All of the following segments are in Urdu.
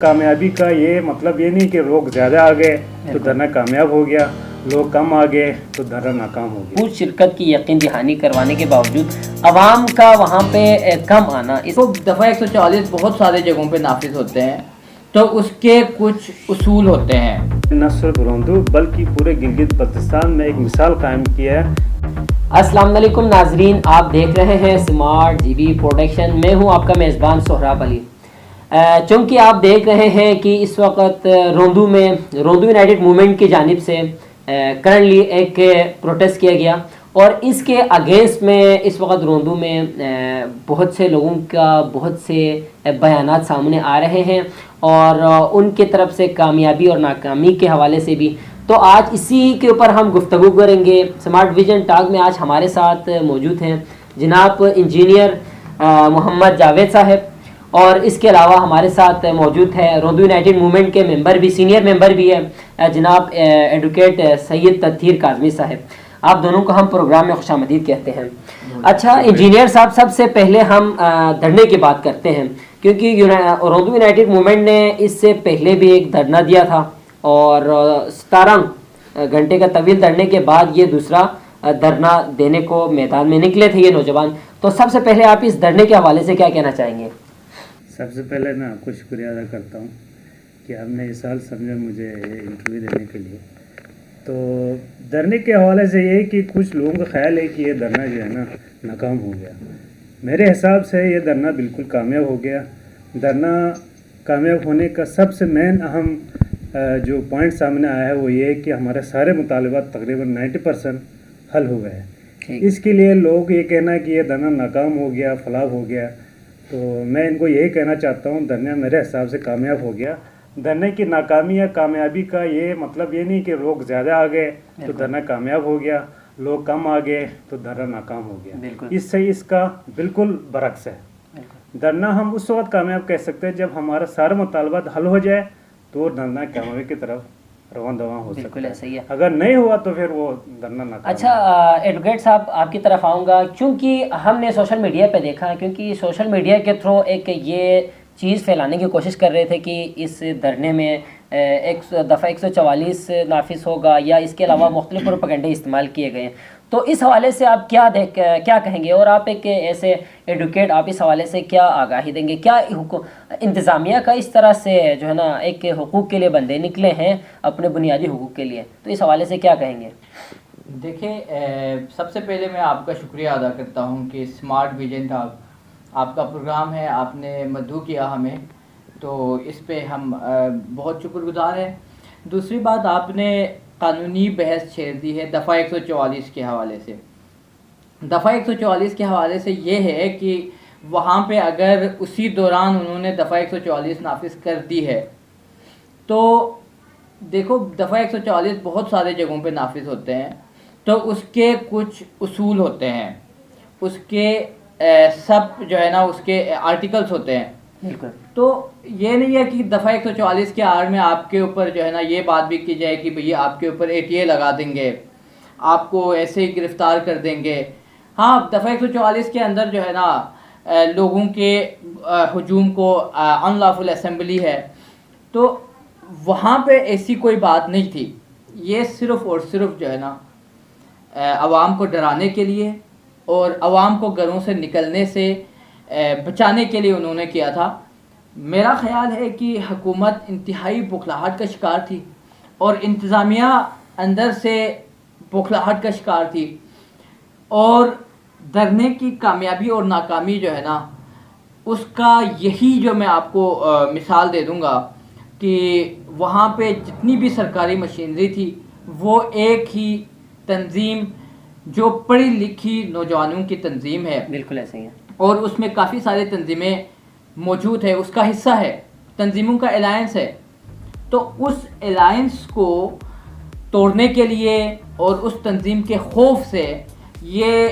کامیابی کا یہ مطلب یہ نہیں کہ لوگ زیادہ آ گئے تو دھرنا کامیاب ہو گیا، لوگ کم آ گئے تو دھرنا ناکام ہو گیا۔ پوچھ شرکت کی یقین دہانی کروانے کے باوجود عوام کا وہاں پہ کم آنا، اس کو دفعہ 144 بہت سارے جگہوں پہ نافذ ہوتے ہیں تو اس کے کچھ اصول ہوتے ہیں۔ نہ صرف روندو بلکہ پورے گلگت بلتستان میں ایک مثال قائم کی ہے۔ السلام علیکم ناظرین، آپ دیکھ رہے ہیں سمارٹ جی بی پروڈکشن، میں ہوں آپ کا میزبان سہراب علی۔ چونکہ آپ دیکھ رہے ہیں کہ اس وقت روندو یونائٹڈ موومنٹ کی جانب سے کرنٹلی ایک پروٹیسٹ کیا گیا اور اس کے اگینسٹ میں اس وقت روندو میں بہت سے لوگوں کا بہت سے بیانات سامنے آ رہے ہیں اور ان کے طرف سے کامیابی اور ناکامی کے حوالے سے بھی۔ تو آج اسی کے اوپر ہم گفتگو کریں گے۔ سمارٹ ویژن ٹاک میں آج ہمارے ساتھ موجود ہیں جناب انجینئر محمد جاوید صاحب، اور اس کے علاوہ ہمارے ساتھ موجود ہے روندو یونائٹڈ موومنٹ کے ممبر بھی، سینئر ممبر بھی ہے جناب ایڈوکیٹ سید تطہیر کاظمی صاحب۔ آپ دونوں کو ہم پروگرام میں خوش آمدید کہتے ہیں۔ اچھا انجینئر صاحب، سب سے پہلے ہم دھرنے کی بات کرتے ہیں، کیونکہ روندو یونائٹڈ موومنٹ نے اس سے پہلے بھی ایک دھرنا دیا تھا اور 17 گھنٹے کا طویل دھرنے کے بعد یہ دوسرا دھرنا دینے کو میدان میں نکلے تھے یہ نوجوان۔ تو سب سے پہلے آپ اس دھرنے کے حوالے سے کیا کہنا چاہیں گے؟ سب سے پہلے میں آپ کو شکریہ ادا کرتا ہوں کہ آپ نے اس سال سمجھا مجھے انٹرویو دینے کے لیے۔ تو دھرنے کے حوالے سے یہ کہ کچھ لوگوں کا خیال ہے کہ یہ دھرنا جو ہے نا ناکام ہو گیا۔ میرے حساب سے یہ دھرنا بالکل کامیاب ہو گیا۔ دھرنا کامیاب ہونے کا سب سے مین اہم جو پوائنٹ سامنے آیا ہے وہ یہ ہے کہ ہمارے سارے مطالبات تقریباً 90% حل ہو گئے ہیں۔ اس کے لیے لوگ یہ کہنا ہے کہ یہ دھرنا ناکام ہو گیا، فلاح ہو گیا، تو میں ان کو یہی کہنا چاہتا ہوں دھرنا میرے حساب سے کامیاب ہو گیا۔ دھرنے کی ناکامی یا کامیابی کا یہ مطلب یہ نہیں کہ لوگ زیادہ آ گئے تو دھرنا کامیاب ہو گیا، لوگ کم آ گئے تو دھرنا ناکام ہو گیا۔ اس سے اس کا بالکل برعکس ہے۔ دھرنا ہم اس وقت کامیاب کہہ سکتے ہیں جب ہمارا سارے مطالبات حل ہو جائے تو دھرنا کامیابی کی طرف رواں دواں ہو سکتا ہے۔ اگر نہیں ہوا تو پھر وہ دھرنا ناکام۔ اچھا ایڈوکیٹ صاحب، آپ کی طرف آؤں گا، کیونکہ ہم نے سوشل میڈیا پہ دیکھا ہے، کیونکہ سوشل میڈیا کے تھرو ایک یہ چیز پھیلانے کی کوشش کر رہے تھے کہ اس دھرنے میں ایک دفعہ 144 نافذ ہوگا یا اس کے علاوہ مختلف پروپیگنڈے استعمال کیے گئے ہیں۔ تو اس حوالے سے آپ کیا کہیں گے، اور آپ ایک ایسے ایڈوکیٹ، آپ اس حوالے سے کیا آگاہی دیں گے؟ کیا انتظامیہ کا اس طرح سے جو ہے نا ایک حقوق کے لیے بندے نکلے ہیں اپنے بنیادی حقوق کے لیے، تو اس حوالے سے کیا کہیں گے؟ دیکھیں، سب سے پہلے میں آپ کا شکریہ ادا کرتا ہوں کہ سمارٹ ویژن ٹاک آپ کا پروگرام ہے، آپ نے مدعو کیا ہمیں، تو اس پہ ہم بہت شکر گزار ہیں۔ دوسری بات، آپ نے قانونی بحث چھیڑ دی ہے دفعہ 144 کے حوالے سے۔ دفعہ 144 کے حوالے سے یہ ہے کہ وہاں پہ اگر اسی دوران انہوں نے دفعہ 144 نافذ کر دی ہے تو دیکھو، دفعہ 144 بہت سارے جگہوں پہ نافذ ہوتے ہیں تو اس کے کچھ اصول ہوتے ہیں، اس کے سب جو ہے نا اس کے آرٹیکلز ہوتے ہیں۔ تو یہ نہیں ہے کہ دفعہ 144 کے آڑ میں آپ کے اوپر جو ہے نا یہ بات بھی کی جائے کہ بھئی آپ کے اوپر ATA لگا دیں گے، آپ کو ایسے ہی گرفتار کر دیں گے۔ ہاں، دفعہ 144 کے اندر جو ہے نا لوگوں کے ہجوم کو ان لافل اسمبلی ہے، تو وہاں پہ ایسی کوئی بات نہیں تھی۔ یہ صرف اور صرف جو ہے نا عوام کو ڈرانے کے لیے اور عوام کو گھروں سے نکلنے سے بچانے کے لیے انہوں نے کیا تھا۔ میرا خیال ہے کہ حکومت انتہائی بوکھلاہٹ کا شکار تھی اور انتظامیہ اندر سے بوکھلاہٹ کا شکار تھی، اور دھرنے کی کامیابی اور ناکامی جو ہے نا اس کا یہی جو میں آپ کو مثال دے دوں گا کہ وہاں پہ جتنی بھی سرکاری مشینری تھی وہ ایک ہی تنظیم جو پڑھی لکھی نوجوانوں کی تنظیم ہے، بالکل ایسے ہی ہے، اور اس میں کافی سارے تنظیمیں موجود ہے، اس کا حصہ ہے، تنظیموں کا الائنس ہے۔ تو اس الائنس کو توڑنے کے لیے اور اس تنظیم کے خوف سے یہ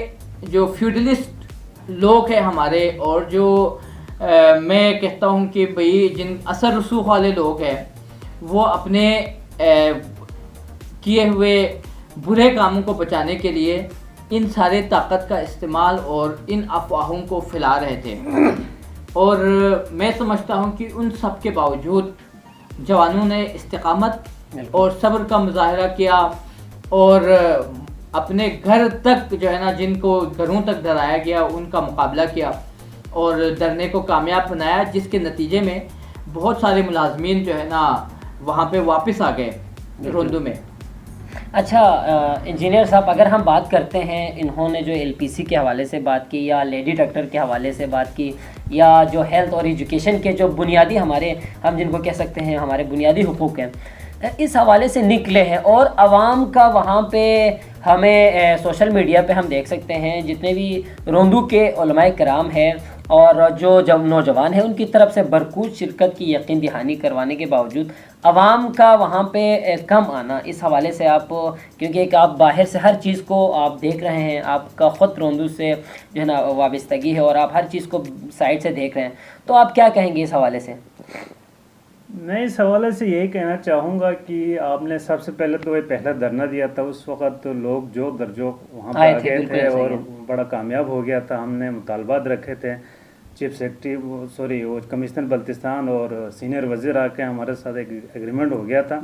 جو فیوڈلسٹ لوگ ہیں ہمارے، اور جو میں کہتا ہوں کہ بھئی جن اثر رسوخ والے لوگ ہیں، وہ اپنے کیے ہوئے برے کاموں کو بچانے کے لیے ان سارے طاقت کا استعمال اور ان افواہوں کو پھیلا رہے تھے۔ اور میں سمجھتا ہوں کہ ان سب کے باوجود جوانوں نے استقامت اور صبر کا مظاہرہ کیا اور اپنے گھر تک جو ہے نا جن کو گھروں تک ڈرایا گیا ان کا مقابلہ کیا اور دھرنے کو کامیاب بنایا، جس کے نتیجے میں بہت سارے ملازمین جو ہے نا وہاں پہ واپس آ گئے روندو میں۔ اچھا انجینئر صاحب، اگر ہم بات کرتے ہیں انہوں نے جو ایل پی سی کے حوالے سے بات کی یا لیڈی ڈاکٹر کے حوالے سے بات کی یا جو ہیلتھ اور ایجوکیشن کے جو بنیادی ہمارے ہم جن کو کہہ سکتے ہیں ہمارے بنیادی حقوق ہیں، اس حوالے سے نکلے ہیں اور عوام کا وہاں پہ ہمیں سوشل میڈیا پہ ہم دیکھ سکتے ہیں جتنے بھی روندو کے علماء کرام ہیں اور جو نوجوان ہیں ان کی طرف سے بھرپور شرکت کی یقین دہانی کروانے کے باوجود عوام کا وہاں پہ کم آنا، اس حوالے سے آپ، کیونکہ ایک آپ باہر سے ہر چیز کو آپ دیکھ رہے ہیں، آپ کا خود روندو سے جو ہے نا وابستگی ہے اور آپ ہر چیز کو سائڈ سے دیکھ رہے ہیں، تو آپ کیا کہیں گے اس حوالے سے؟ میں اس حوالے سے یہی کہنا چاہوں گا کہ آپ نے سب سے پہلے تو پہلا دھرنا دیا تھا، اس وقت لوگ جو درجوں وہاں پہ آ گئے تھے اور بڑا کامیاب ہو گیا تھا۔ ہم نے مطالبات رکھے تھے، چیف سیکرٹری وہ کمشنر بلتستان اور سینئر وزیر آ کے ہمارے ساتھ ایک ایگریمنٹ ہو گیا تھا،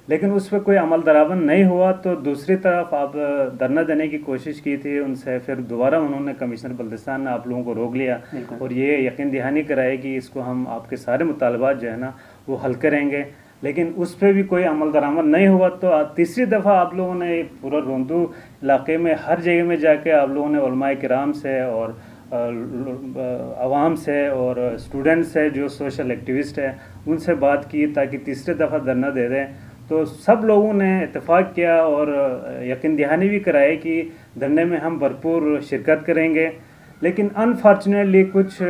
لیکن اس پہ کوئی عمل درآمد نہیں ہوا۔ تو دوسری طرف آپ دھرنا دینے کی کوشش کی تھی ان سے، پھر دوبارہ انہوں نے کمشنر بلتستان نے آپ لوگوں کو روک لیا اور یہ یقین دہانی کرائی کہ اس کو ہم آپ کے سارے مطالبات جو ہے نا وہ حل کریں گے، لیکن اس پہ بھی کوئی عمل درآمد نہیں ہوا۔ تو تیسری دفعہ آپ لوگوں نے پورا روندو علاقے میں ہر جگہ میں جا کے آپ لوگوں نے علماء کرام سے اور عوام سے اور اسٹوڈنٹ سے جو سوشل ایکٹیوسٹ ہیں ان سے بات کی تاکہ تیسری دفعہ دھرنا دے دیں۔ تو سب لوگوں نے اتفاق کیا اور یقین دہانی بھی کرائی کہ دھرنے میں ہم بھرپور شرکت کریں گے، لیکن انفارچونیٹلی کچھ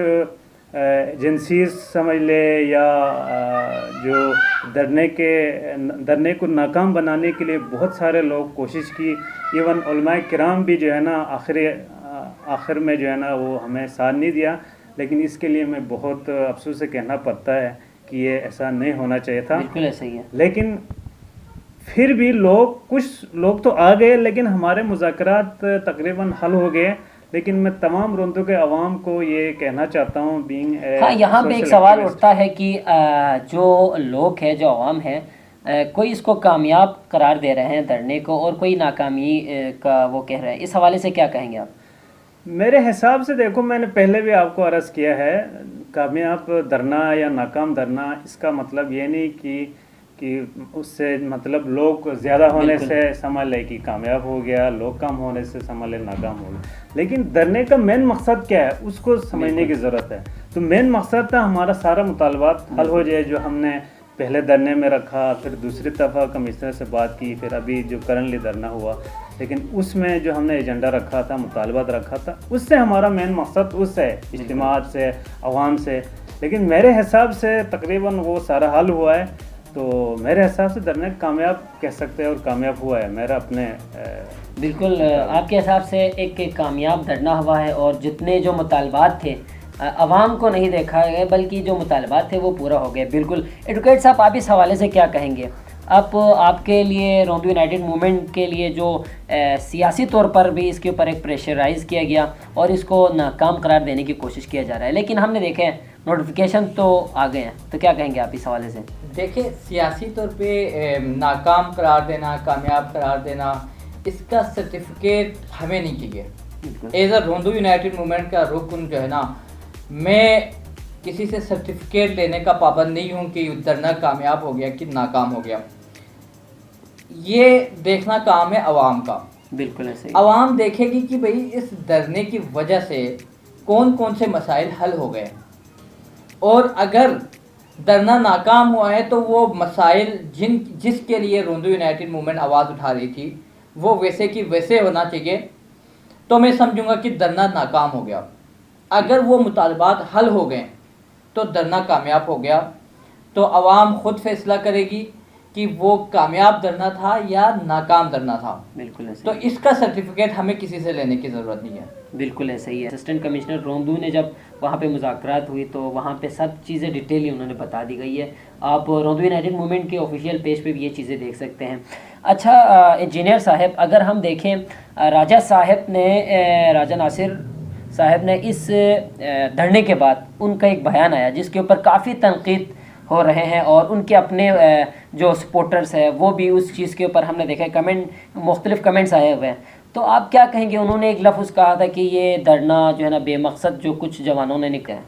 ایجنسیز سمجھ لے یا جو دھرنے کو ناکام بنانے کے لیے بہت سارے لوگ کوشش کی، ایون علماء کرام بھی جو ہے نا آخر میں جو ہے نا وہ ہمیں ساتھ نہیں دیا، لیکن اس کے لیے میں بہت افسوس سے کہنا پڑتا ہے کہ یہ ایسا نہیں ہونا چاہیے تھا۔ بالکل ایسا ہی ہے، لیکن پھر بھی کچھ لوگ تو آ گئے، لیکن ہمارے مذاکرات تقریباً حل ہو گئے۔ لیکن میں تمام روندو کے عوام کو یہ کہنا چاہتا ہوں ہاں یہاں پہ ایک سوال اٹھتا ہے کہ جو لوگ ہیں، جو عوام ہیں، کوئی اس کو کامیاب قرار دے رہے ہیں دھرنے کو اور کوئی ناکامی کا وہ کہہ رہے ہیں، اس حوالے سے کیا کہیں گے آپ؟ میرے حساب سے دیکھو، میں نے پہلے بھی آپ کو عرض کیا ہے، کامیاب دھرنا یا ناکام دھرنا اس کا مطلب یہ نہیں کہ اس سے مطلب لوگ زیادہ ہونے سے سمجھ لے کہ کامیاب ہو گیا، لوگ کم ہونے سے سمجھ لے ناکام ہو گیا۔ لیکن دھرنے کا مین مقصد کیا ہے اس کو سمجھنے کی ضرورت ہے۔ تو مین مقصد تھا ہمارا سارا مطالبات حل ہو جائے، جو ہم نے پہلے دھرنے میں رکھا، پھر دوسری دفعہ کمشنر سے بات کی، پھر ابھی جو کرنٹلی دھرنا ہوا، لیکن اس میں جو ہم نے ایجنڈا رکھا تھا، مطالبات رکھا تھا، اس سے ہمارا مین مقصد اس سے اجتماعات سے، عوام سے، لیکن میرے حساب سے تقریباً وہ سارا حل ہوا ہے۔ تو میرے حساب سے دھرنا کامیاب کہہ سکتے ہیں اور کامیاب ہوا ہے میرا اپنے بالکل آپ کے حساب سے ایک کامیاب دھرنا ہوا ہے اور جتنے جو مطالبات تھے عوام کو نہیں دیکھا گیا بلکہ جو مطالبات تھے وہ پورا ہو گئے۔ بالکل ایڈوکیٹ صاحب، آپ اس حوالے سے کیا کہیں گے؟ آپ کے لیے روندو یونائٹڈ موومنٹ کے لیے جو سیاسی طور پر بھی اس کے اوپر ایک پریشرائز کیا گیا اور اس کو ناکام قرار دینے کی کوشش کیا جا رہا ہے، لیکن ہم نے دیکھے نوٹیفیکیشن تو آ گئے ہیں، تو کیا کہیں گے آپ اس حوالے سے؟ دیکھیں، سیاسی طور پہ ناکام قرار دینا، کامیاب قرار دینا، اس کا سرٹیفکیٹ ہمیں نہیں چاہیے۔ As a Rondu United movement کا رکن جو ہے نا، میں کسی سے سرٹیفکیٹ لینے کا پابند نہیں ہوں کہ دھرنا کامیاب ہو گیا کہ ناکام ہو گیا۔ یہ دیکھنا کام ہے عوام کا۔ بالکل ایسے ہی عوام دیکھے گی کہ بھئی اس دھرنے کی وجہ سے کون کون سے مسائل حل ہو گئے، اور اگر دھرنا ناکام ہوا ہے تو وہ مسائل جس کے لیے روندو یونائٹڈ موومنٹ آواز اٹھا رہی تھی وہ ویسے کی ویسے ہونا چاہیے، تو میں سمجھوں گا کہ دھرنا ناکام ہو گیا۔ اگر وہ مطالبات حل ہو گئے تو دھرنا کامیاب ہو گیا۔ تو عوام خود فیصلہ کرے گی کہ وہ کامیاب دھرنا تھا یا ناکام دھرنا تھا۔ بالکل ایسے تو اس کا سرٹیفکیٹ ہمیں کسی سے لینے کی ضرورت نہیں ہے۔ بالکل ایسا ہی ہے۔ اسسٹنٹ کمشنر روندو نے جب وہاں پہ مذاکرات ہوئی تو وہاں پہ سب چیزیں ڈیٹیلی انہوں نے بتا دی گئی ہے۔ آپ روندو یونائٹڈ موومنٹ کے آفیشیل پیج پہ بھی یہ چیزیں دیکھ سکتے ہیں۔ اچھا انجینئر صاحب، اگر ہم دیکھیں راجہ صاحب نے راجہ ناصر صاحب نے اس دھرنے کے بعد ان کا ایک بیان آیا جس کے اوپر کافی تنقید ہو رہے ہیں، اور ان کے اپنے جو سپورٹرز ہیں وہ بھی اس چیز کے اوپر ہم نے دیکھا کمنٹ، مختلف کمنٹس آئے ہوئے ہیں. تو آپ کیا کہیں گے؟ انہوں نے ایک لفظ کہا تھا کہ یہ دھرنا جو ہے نا بے مقصد جو کچھ جوانوں نے نکلا ہے.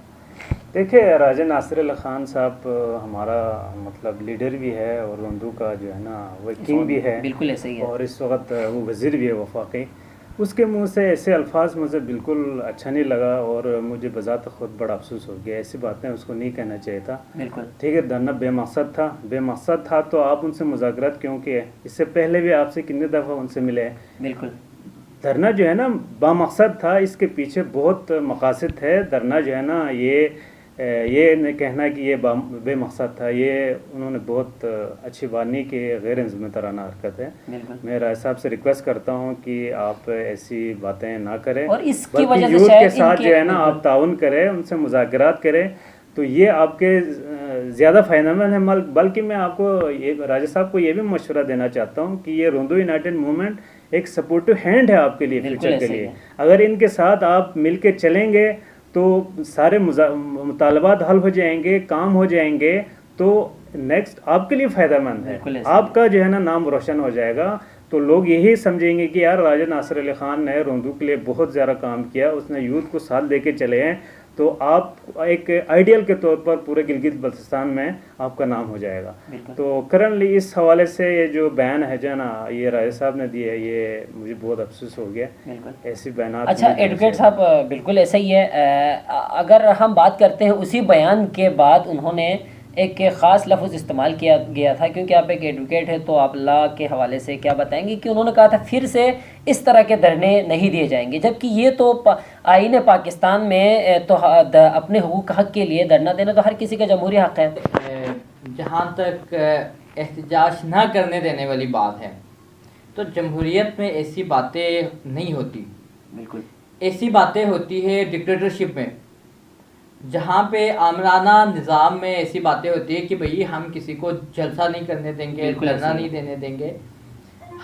دیکھیے راجہ ناصر علی خان صاحب ہمارا مطلب لیڈر بھی ہے اور روندو کا جو ہے نا وہ کنگ بھی ہے، بالکل ایسا ہی ہے، اور اس وقت وہ وزیر بھی ہے وفاقی. اس کے منہ سے ایسے الفاظ مجھے بالکل اچھا نہیں لگا اور مجھے بذات خود بڑا افسوس ہو گیا. ایسی باتیں اس کو نہیں کہنا چاہیے تھا. بالکل ٹھیک ہے، دھرنا بے مقصد تھا تو آپ ان سے مذاکرات کیوں کیے؟ اس سے پہلے بھی آپ سے کتنی دفعہ ان سے ملے. بالکل دھرنا جو ہے نا بامقصد تھا، اس کے پیچھے بہت مقاصد ہے. دھرنا جو ہے نا یہ نہیں کہنا کہ یہ بے مقصد تھا، یہ انہوں نے بہت اچھی بات نہیں کی، غیر ذمہ دارانہ حرکت ہے. میں رائے صاحب سے ریکویسٹ کرتا ہوں کہ آپ ایسی باتیں نہ کریں، اور اس کی وجہ سے یوتھ شاید کے ساتھ جو ہے نا آپ تعاون کریں، ان سے مذاکرات کریں تو یہ آپ کے زیادہ فائدہ مند ہے. بلکہ میں آپ کو راجہ صاحب کو یہ بھی مشورہ دینا چاہتا ہوں کہ یہ روندو یونائٹڈ موومنٹ ایک سپورٹو ہینڈ ہے آپ کے لیے فیوچر کے لیے. اگر ان کے ساتھ آپ مل کے چلیں گے تو سارے مطالبات حل ہو جائیں گے، کام ہو جائیں گے، تو نیکسٹ آپ کے لیے فائدہ مند ہے. آپ کا جو ہے نا نام روشن ہو جائے گا. تو لوگ یہی سمجھیں گے کہ یار راجہ ناصر علی خان نے روندو کے لیے بہت زیادہ کام کیا، اس نے یوتھ کو ساتھ لے کے چلے ہیں. تو آپ ایک آئیڈیل کے طور پر پورے گلگت بلتستان میں آپ کا نام ہو جائے گا. تو کرنٹلی اس حوالے سے یہ جو بیان ہے جو نا یہ راجہ صاحب نے دی ہے، یہ مجھے بہت افسوس ہو گیا. ایسی بیانات. اچھا ایڈوکیٹ صاحب، بالکل ایسا ہی ہے. اگر ہم بات کرتے ہیں اسی بیان کے بعد انہوں نے ایک خاص لفظ استعمال کیا گیا تھا، کیونکہ آپ ایک ایڈوکیٹ ہے تو آپ لا کے حوالے سے کیا بتائیں گے کہ انہوں نے کہا تھا پھر سے اس طرح کے دھرنے نہیں دیے جائیں گے، جبکہ یہ تو آئین پاکستان میں تو اپنے حقوق حق کے لیے دھرنا دینا تو ہر کسی کا جمہوری حق ہے. جہاں تک احتجاج نہ کرنے دینے والی بات ہے تو جمہوریت میں ایسی باتیں نہیں ہوتی. بالکل ایسی باتیں ہوتی ہے ڈکٹیٹرشپ میں، جہاں پہ آمرانہ نظام میں ایسی باتیں ہوتی ہے کہ بھئی ہم کسی کو جلسہ نہیں کرنے دیں گے، دھرنا نہیں دینے دیں گے.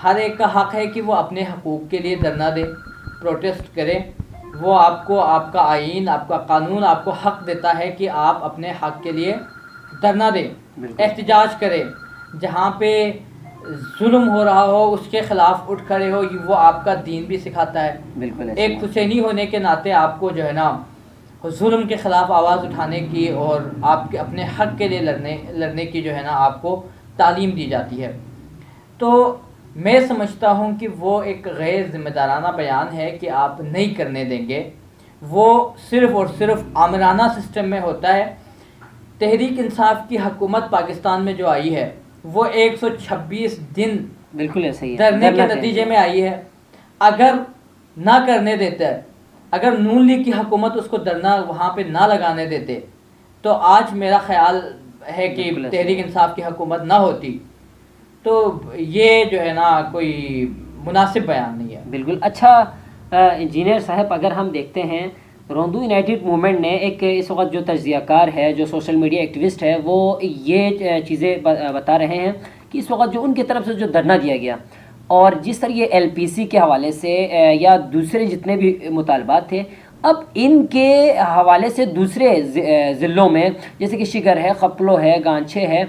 ہر ایک کا حق ہے کہ وہ اپنے حقوق کے لیے دھرنا دے، پروٹیسٹ کرے. وہ آپ کو آپ کا آئین، آپ کا قانون آپ کو حق دیتا ہے کہ آپ اپنے حق کے لیے دھرنا دیں، احتجاج کریں. جہاں پہ ظلم ہو رہا ہو اس کے خلاف اٹھ کھڑے ہو، وہ آپ کا دین بھی سکھاتا ہے. ایک حسینی ہونے کے ناطے آپ کو جو ہے نا ظلم کے خلاف آواز اٹھانے کی اور آپ کے اپنے حق کے لیے لڑنے کی جو ہے نا آپ کو تعلیم دی جاتی ہے. تو میں سمجھتا ہوں کہ وہ ایک غیر ذمہ دارانہ بیان ہے کہ آپ نہیں کرنے دیں گے. وہ صرف اور صرف آمرانہ سسٹم میں ہوتا ہے. تحریک انصاف کی حکومت پاکستان میں جو آئی ہے وہ 126 دن بالکل ایسا ہی دھرنے کے نتیجے میں آئی ہے. اگر نہ کرنے دیتا ہے، اگر نون لیگ کی حکومت اس کو دھرنا وہاں پہ نہ لگانے دیتے تو آج میرا خیال ہے کہ تحریک انصاف کی حکومت نہ ہوتی. تو یہ جو ہے نا کوئی مناسب بیان نہیں ہے. بالکل. اچھا انجینئر صاحب، اگر ہم دیکھتے ہیں روندو یونائٹڈ موومنٹ نے ایک اس وقت جو تجزیہ کار ہے، جو سوشل میڈیا ایکٹیوسٹ ہے، وہ یہ چیزیں بتا رہے ہیں کہ اس وقت جو ان کی طرف سے جو دھرنا دیا گیا اور جس طرح یہ ایل پی سی کے حوالے سے یا دوسرے جتنے بھی مطالبات تھے، اب ان کے حوالے سے دوسرے ضلعوں میں جیسے کہ شگر ہے، خپلو ہے، گانچھے ہے،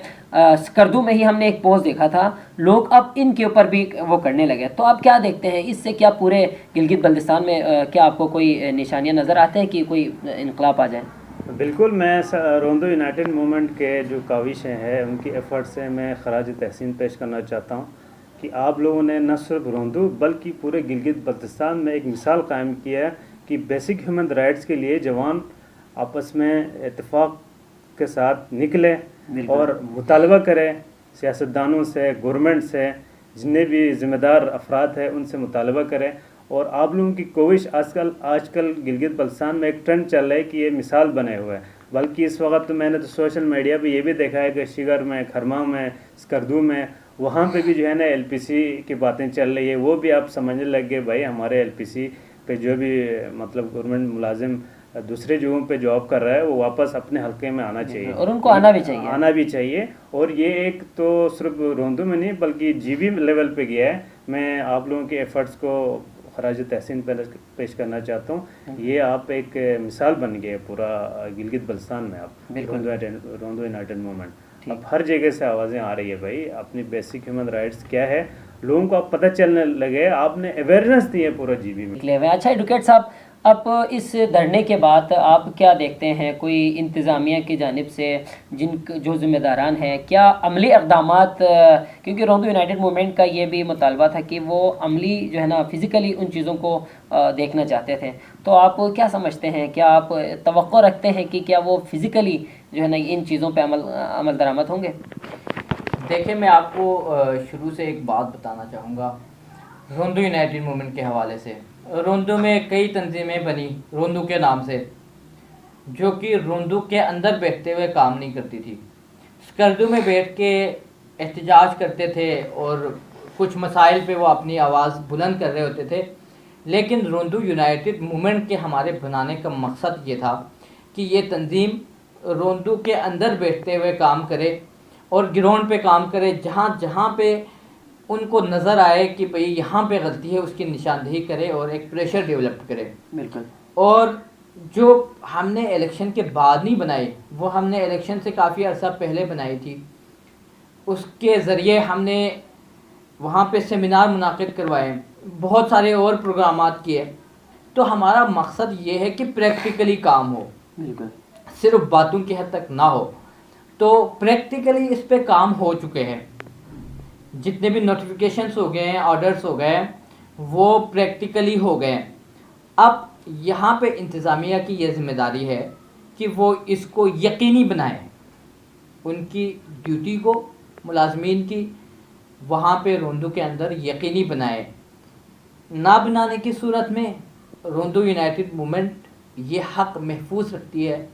سکردو میں ہی ہم نے ایک پوسٹ دیکھا تھا، لوگ اب ان کے اوپر بھی وہ کرنے لگے. تو آپ کیا دیکھتے ہیں اس سے؟ کیا پورے گلگت بلتستان میں کیا آپ کو کوئی نشانیاں نظر آتے ہیں کہ کوئی انقلاب آ جائے؟ بالکل. میں روندو یونائٹڈ موومنٹ کے جو کاوشیں ہیں ان کی ایفرٹ سے میں خراج تحسین پیش کرنا چاہتا ہوں کہ آپ لوگوں نے نہ صرف روندو بلکہ پورے گلگت بلتستان میں ایک مثال قائم کی ہے کہ بیسک ہیومن رائٹس کے لیے جوان آپس میں اتفاق کے ساتھ نکلے اور مطالبہ کرے، سیاستدانوں سے، گورنمنٹ سے، جتنے بھی ذمہ دار افراد ہیں ان سے مطالبہ کرے. اور آپ لوگوں کی کوشش آج کل گلگت بلتستان میں ایک ٹرینڈ چل رہا ہے کہ یہ مثال بنے ہوئے ہیں. بلکہ اس وقت میں نے تو سوشل میڈیا پہ یہ بھی دیکھا ہے کہ شگر میں، کھرما میں، سکردو میں، وہاں پہ بھی جو ہے نا ایل پی سی کی باتیں چل رہی ہے. وہ بھی آپ سمجھنے لگ گئے بھائی ہمارے ایل پی سی پہ جو بھی مطلب گورنمنٹ ملازم دوسرے جگہوں پہ جاب کر رہا ہے وہ واپس اپنے حلقے میں آنا چاہیے، اور ان کو آنا بھی چاہیے. اور یہ ایک تو صرف روندو میں نہیں بلکہ جی بی لیول پہ گیا ہے. میں آپ لوگوں کے ایفرٹس کو خراج تحسین پیش کرنا چاہتا ہوں. یہ آپ ایک مثال بن گئے پورا گلگت بلتستان میں. آپ روندو یونائٹڈ موومنٹ اب ہر جگہ سے آوازیں آ رہی ہے بھائی اپنی بیسک ہیومن رائٹس کیا ہے, لوگوں کو اب پتہ چلنے لگے, آپ نے اویئرنیس دی ہے پورا جی بی میں. اچھا ایڈوکیٹ صاحب, اب اس دھرنے کے بعد آپ کیا دیکھتے ہیں, کوئی انتظامیہ کی جانب سے جو ذمہ داران ہیں کیا عملی اقدامات, کیونکہ روندو یونائٹڈ موومنٹ کا یہ بھی مطالبہ تھا کہ وہ عملی جو ہے نا فزیکلی ان چیزوں کو دیکھنا چاہتے تھے, تو آپ کیا سمجھتے ہیں, کیا آپ توقع رکھتے ہیں کہ کیا وہ فزیکلی جو ہے نا ان چیزوں پہ عمل درآمد ہوں گے؟ دیکھیں میں آپ کو شروع سے ایک بات بتانا چاہوں گا روندو یونائٹڈ موومنٹ کے حوالے سے. روندو میں کئی تنظیمیں بنی روندو کے نام سے, جو کہ روندو کے اندر بیٹھتے ہوئے کام نہیں کرتی تھی, اسکردو میں بیٹھ کے احتجاج کرتے تھے اور کچھ مسائل پہ وہ اپنی آواز بلند کر رہے ہوتے تھے. لیکن روندو یونائٹڈ موومنٹ کے ہمارے بنانے کا مقصد یہ تھا کہ یہ تنظیم روندو کے اندر بیٹھتے ہوئے کام کرے اور گراؤنڈ پہ کام کرے, جہاں جہاں پہ ان کو نظر آئے کہ بھئی یہاں پہ غلطی ہے اس کی نشاندہی کرے اور ایک پریشر ڈیولپ کرے. بالکل. اور جو ہم نے الیکشن کے بعد نہیں بنائی, وہ ہم نے الیکشن سے کافی عرصہ پہلے بنائی تھی. اس کے ذریعے ہم نے وہاں پہ سیمینار منعقد کروائے, بہت سارے اور پروگرامات کیے. تو ہمارا مقصد یہ ہے کہ پریکٹیکلی کام ہو, بالکل صرف باتوں کی حد تک نہ ہو. تو پریکٹیکلی اس پہ کام ہو چکے ہیں, جتنے بھی نوٹیفیکیشنز ہو گئے ہیں, آرڈرز ہو گئے ہیں, وہ پریکٹیکلی ہو گئے ہیں. اب یہاں پہ انتظامیہ کی یہ ذمہ داری ہے کہ وہ اس کو یقینی بنائیں, ان کی ڈیوٹی کو ملازمین کی وہاں پہ روندو کے اندر یقینی بنائیں. نہ بنانے کی صورت میں روندو یونائٹڈ موومنٹ یہ حق محفوظ رکھتی ہے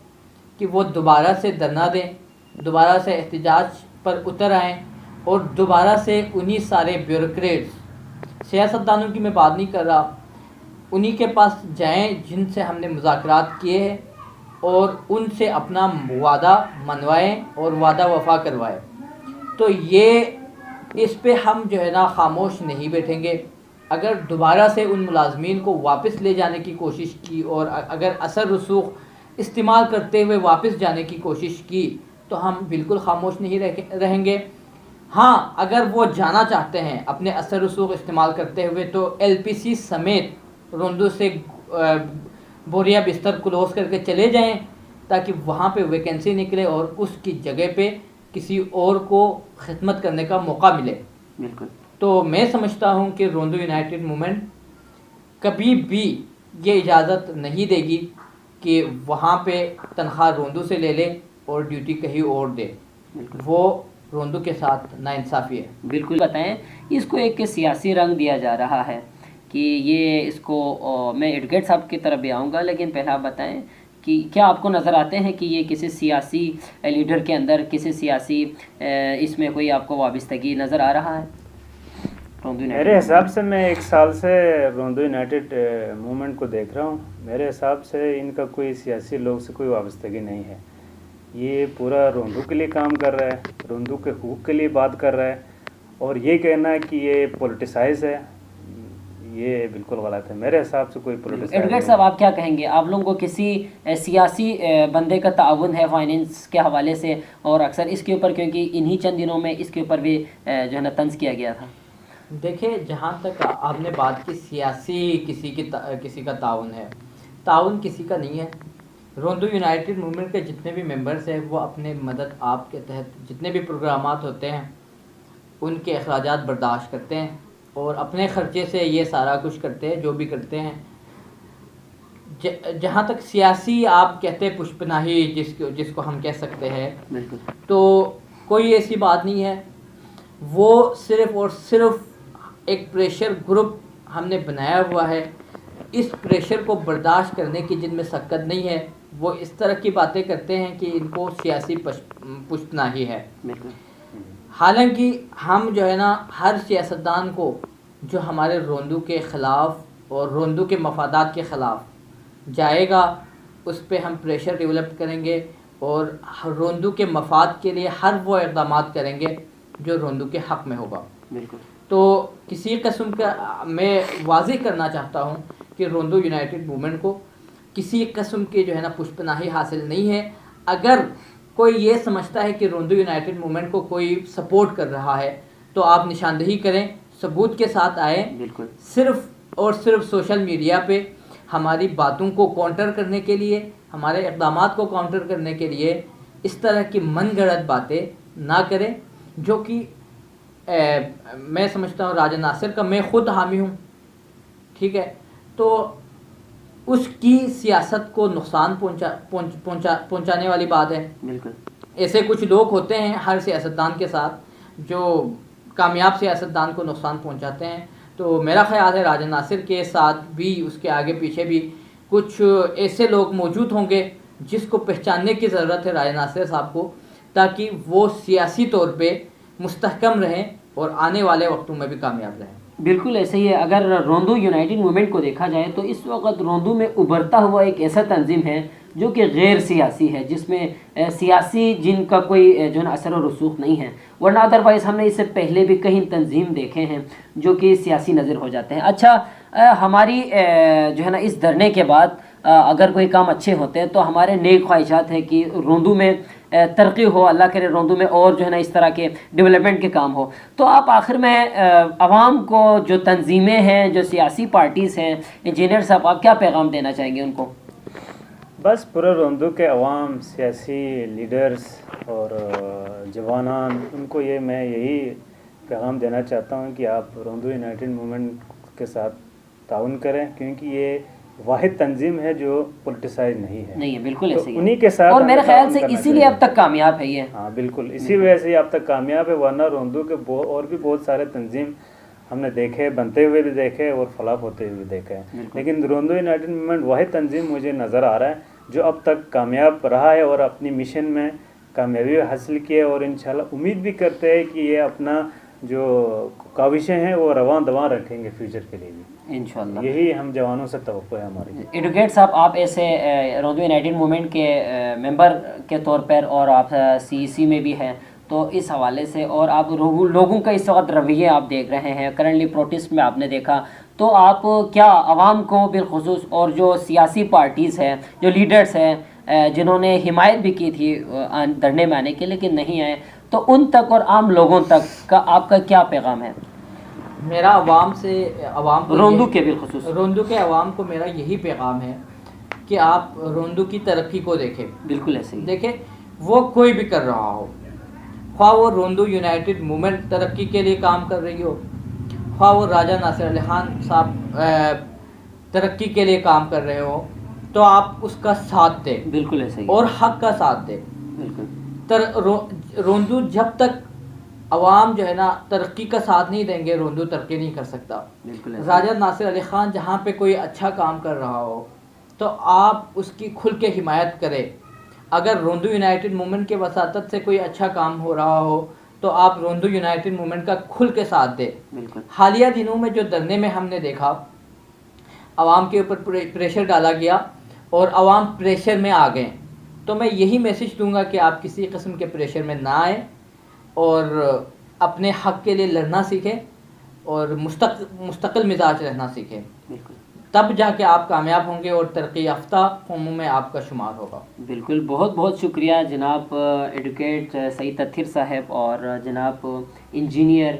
کہ وہ دوبارہ سے دھرنا دیں, دوبارہ سے احتجاج پر اتر آئیں اور دوبارہ سے انہی سارے بیوروکریٹس, سیاستدانوں کی میں بات نہیں کر رہا, انہی کے پاس جائیں جن سے ہم نے مذاکرات کیے ہیں اور ان سے اپنا وعدہ منوائیں اور وعدہ وفا کروائیں. تو یہ اس پہ ہم جو ہے نا خاموش نہیں بیٹھیں گے. اگر دوبارہ سے ان ملازمین کو واپس لے جانے کی کوشش کی اور اگر اثر رسوخ استعمال کرتے ہوئے واپس جانے کی کوشش کی تو ہم بالکل خاموش نہیں رہیں گے. ہاں اگر وہ جانا چاہتے ہیں اپنے اثر رسوخ استعمال کرتے ہوئے تو ایل پی سی سمیت روندو سے بوریا بستر کلوز کر کے چلے جائیں تاکہ وہاں پہ ویکنسی نکلے اور اس کی جگہ پہ کسی اور کو خدمت کرنے کا موقع ملے. بالکل. تو میں سمجھتا ہوں کہ روندو یونائٹڈ موومنٹ کبھی بھی یہ اجازت نہیں دے گی کہ وہاں پہ تنخواہ روندو سے لے لے اور ڈیوٹی کہیں اور دے. وہ روندو کے ساتھ ناانصافی ہے. بالکل. بتائیں اس کو ایک سیاسی رنگ دیا جا رہا ہے کہ یہ اس کو, میں ایڈوکیٹ صاحب کی طرف بھی آؤں گا, لیکن پہلے آپ بتائیں کہ کیا آپ کو نظر آتے ہیں کہ یہ کسی سیاسی لیڈر کے اندر کسی سیاسی اس میں کوئی آپ کو وابستگی نظر آ رہا ہے؟ میرے حساب سے میں 1 سال سے روندو یونائٹڈ موومنٹ کو دیکھ رہا ہوں. میرے حساب سے ان کا کوئی سیاسی لوگ سے کوئی وابستگی نہیں ہے. یہ پورا روندو کے لیے کام کر رہا ہے, روندو کے حقوق کے لیے بات کر رہا ہے, اور یہ کہنا ہے کہ یہ پولیٹیسائز ہے, یہ بالکل غلط ہے. میرے حساب سے کوئی پولیٹیسائز. ایڈوکیٹ صاحب آپ کیا کہیں گے, آپ لوگوں کو کسی سیاسی بندے کا تعاون ہے فائنینس کے حوالے سے, اور اکثر اس کے اوپر کیونکہ انہی چند دنوں میں اس کے اوپر بھی جو ہے نا طنز کیا گیا تھا. دیکھیں جہاں تک آپ نے بات کی سیاسی کسی کا تعاون ہے, تعاون کسی کا نہیں ہے. روندو یونائٹڈ موومنٹ کے جتنے بھی ممبرز ہیں وہ اپنے مدد آپ کے تحت جتنے بھی پروگرامات ہوتے ہیں ان کے اخراجات برداشت کرتے ہیں اور اپنے خرچے سے یہ سارا کچھ کرتے ہیں جو بھی کرتے ہیں. جہاں تک سیاسی آپ کہتے ہیں پشپناہی جس کو ہم کہہ سکتے ہیں, تو کوئی ایسی بات نہیں ہے. وہ صرف اور صرف ایک پریشر گروپ ہم نے بنایا ہوا ہے. اس پریشر کو برداشت کرنے کی جن میں سکت نہیں ہے وہ اس طرح کی باتیں کرتے ہیں کہ ان کو سیاسی پشپناہی ہے. حالانکہ ہم جو ہے نا ہر سیاستدان کو جو ہمارے روندو کے خلاف اور روندو کے مفادات کے خلاف جائے گا اس پہ ہم پریشر ڈیولپ کریں گے اور روندو کے مفاد کے لیے ہر وہ اقدامات کریں گے جو روندو کے حق میں ہوگا. تو کسی قسم کا میں واضح کرنا چاہتا ہوں کہ روندو یونائٹڈ موومنٹ کو کسی قسم کی جو ہے نا پشپناہی حاصل نہیں ہے. اگر کوئی یہ سمجھتا ہے کہ روندو یونائٹڈ موومنٹ کو کوئی سپورٹ کر رہا ہے تو آپ نشاندہی کریں, ثبوت کے ساتھ آئیں. بالکل صرف اور صرف سوشل میڈیا پہ ہماری باتوں کو کاؤنٹر کرنے کے لیے, ہمارے اقدامات کو کاؤنٹر کرنے کے لیے اس طرح کی من گھڑت باتیں نہ کریں, جو کہ میں سمجھتا ہوں راجہ ناصر کا میں خود حامی ہوں, ٹھیک ہے. تو اس کی سیاست کو نقصان پہنچانے والی بات ہے. بالکل ایسے کچھ لوگ ہوتے ہیں ہر سیاستدان کے ساتھ جو کامیاب سیاستدان کو نقصان پہنچاتے ہیں. تو میرا خیال ہے راجہ ناصر کے ساتھ بھی, اس کے آگے پیچھے بھی کچھ ایسے لوگ موجود ہوں گے جس کو پہچاننے کی ضرورت ہے راجہ ناصر صاحب کو, تاکہ وہ سیاسی طور پہ مستحکم رہیں اور آنے والے وقتوں میں بھی کامیاب رہیں. بالکل ایسے ہی ہے. اگر روندو یونائٹڈ موومنٹ کو دیکھا جائے تو اس وقت روندو میں ابھرتا ہوا ایک ایسا تنظیم ہے جو کہ غیر سیاسی ہے, جس میں سیاسی جن کا کوئی جو ہے نا اثر و رسوخ نہیں ہے, ورنہ ادروائز ہم نے اس سے پہلے بھی کئی تنظیم دیکھے ہیں جو کہ سیاسی نظر ہو جاتے ہیں. اچھا, ہماری جو ہے نا اس دھرنے کے بعد اگر کوئی کام اچھے ہوتے ہیں تو ہمارے نیک خواہشات ہیں کہ روندو میں ترقی ہو, اللہ کرے روندو میں اور جو ہے نا اس طرح کے ڈیولپمنٹ کے کام ہو. تو آپ آخر میں عوام کو, جو تنظیمیں ہیں, جو سیاسی پارٹیز ہیں, انجینئر صاحب, آپ کیا پیغام دینا چاہیں گے ان کو؟ بس پورے روندو کے عوام, سیاسی لیڈرز اور جوانان, ان کو میں یہی پیغام دینا چاہتا ہوں کہ آپ روندو یونائٹڈ موومنٹ کے ساتھ تعاون کریں, کیونکہ یہ واحد تنظیم ہے جو پولیٹیسائز نہیں ہے. بالکل ایسے ہی انہی کے ساتھ, اور میرے خیال سے اسی لیے اب تک کامیاب ہے یہ. ہاں بالکل, اسی وجہ سے اب تک کامیاب ہے. ورنہ روندو کے اور بھی بہت سارے تنظیم ہم نے دیکھے, بنتے ہوئے بھی دیکھے اور فلاپ ہوتے ہوئے بھی دیکھے ہیں, لیکن روندو یونائٹڈ موومنٹ واحد تنظیم مجھے نظر آ رہا ہے جو اب تک کامیاب رہا ہے اور اپنی مشن میں کامیابی حاصل کی ہے. اور انشاءاللہ امید بھی کرتے ہیں کہ یہ اپنا جو کاوشیں ہیں وہ رواں دواں رکھیں گے فیوچر کے لیے بھی انشاءاللہ. یہی ہم جوانوں سے توقع ہے ہماری. ایڈوکیٹ صاحب, آپ ایسے روندو یونائٹڈ موومنٹ کے ممبر کے طور پر اور آپ CEC میں بھی ہیں, تو اس حوالے سے اور آپ لوگوں کا اس وقت رویے آپ دیکھ رہے ہیں, کرنٹلی پروٹیسٹ میں آپ نے دیکھا, تو آپ کیا عوام کو بالخصوص اور جو سیاسی پارٹیز ہیں, جو لیڈرز ہیں, جنہوں نے حمایت بھی کی تھی دھرنے میں آنے کے لیکن نہیں آئے, تو ان تک اور عام لوگوں تک کا آپ کا کیا پیغام ہے؟ میرا عوام کو روندو کے بالخصوص روندو کے عوام کو میرا یہی پیغام ہے کہ آپ روندو کی ترقی کو دیکھیں. بالکل ایسے ہی دیکھیں, وہ کوئی بھی کر رہا ہو, خواہ وہ روندو یونائٹڈ موومنٹ ترقی کے لیے کام کر رہی ہو, خواہ وہ راجہ ناصر علی خان صاحب ترقی کے لیے کام کر رہے ہو, تو آپ اس کا ساتھ دیں. بالکل ایسے ہی, اور حق کا ساتھ دیں. بالکل روندو جب تک عوام جو ہے نا ترقی کا ساتھ نہیں دیں گے, روندو ترقی نہیں کر سکتا. راجہ ناصر علی خان جہاں پہ کوئی اچھا کام کر رہا ہو تو آپ اس کی کھل کے حمایت کریں. اگر روندو یونائٹڈ موومنٹ کے وساطت سے کوئی اچھا کام ہو رہا ہو تو آپ روندو یونائٹڈ موومنٹ کا کھل کے ساتھ دیں. حالیہ دنوں میں جو دھرنے میں ہم نے دیکھا, عوام کے اوپر پریشر ڈالا گیا اور عوام پریشر میں آ گئے, تو میں یہی میسج دوں گا کہ آپ کسی قسم کے پریشر میں نہ آئیں اور اپنے حق کے لیے لڑنا سیکھیں اور مستقل مزاج رہنا سیکھیں. تب جا کے آپ کامیاب ہوں گے اور ترقی یافتہ قوموں میں آپ کا شمار ہوگا. بالکل, بہت بہت شکریہ جناب ایڈوکیٹ سعید اطہر صاحب اور جناب انجینئر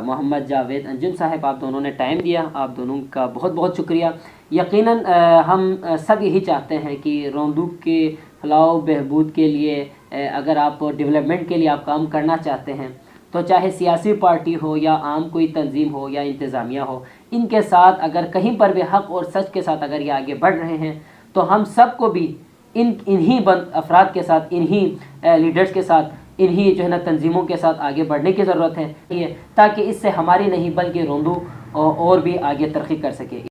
محمد جاوید انجم صاحب, آپ دونوں نے ٹائم دیا, آپ دونوں کا بہت بہت شکریہ. یقیناً ہم سب یہی چاہتے ہیں کہ روندو کے فلاح و بہبود کے لیے, اگر آپ ڈیولپمنٹ کے لیے آپ کام کرنا چاہتے ہیں تو چاہے سیاسی پارٹی ہو یا عام کوئی تنظیم ہو یا انتظامیہ ہو, ان کے ساتھ اگر کہیں پر بھی حق اور سچ کے ساتھ اگر یہ آگے بڑھ رہے ہیں تو ہم سب کو بھی انہی افراد کے ساتھ, انہی لیڈرز کے ساتھ, انہی جو ہے نا تنظیموں کے ساتھ آگے بڑھنے کی ضرورت ہے, تاکہ اس سے ہماری نہیں بلکہ روندو اور بھی آگے ترقی کر سکے.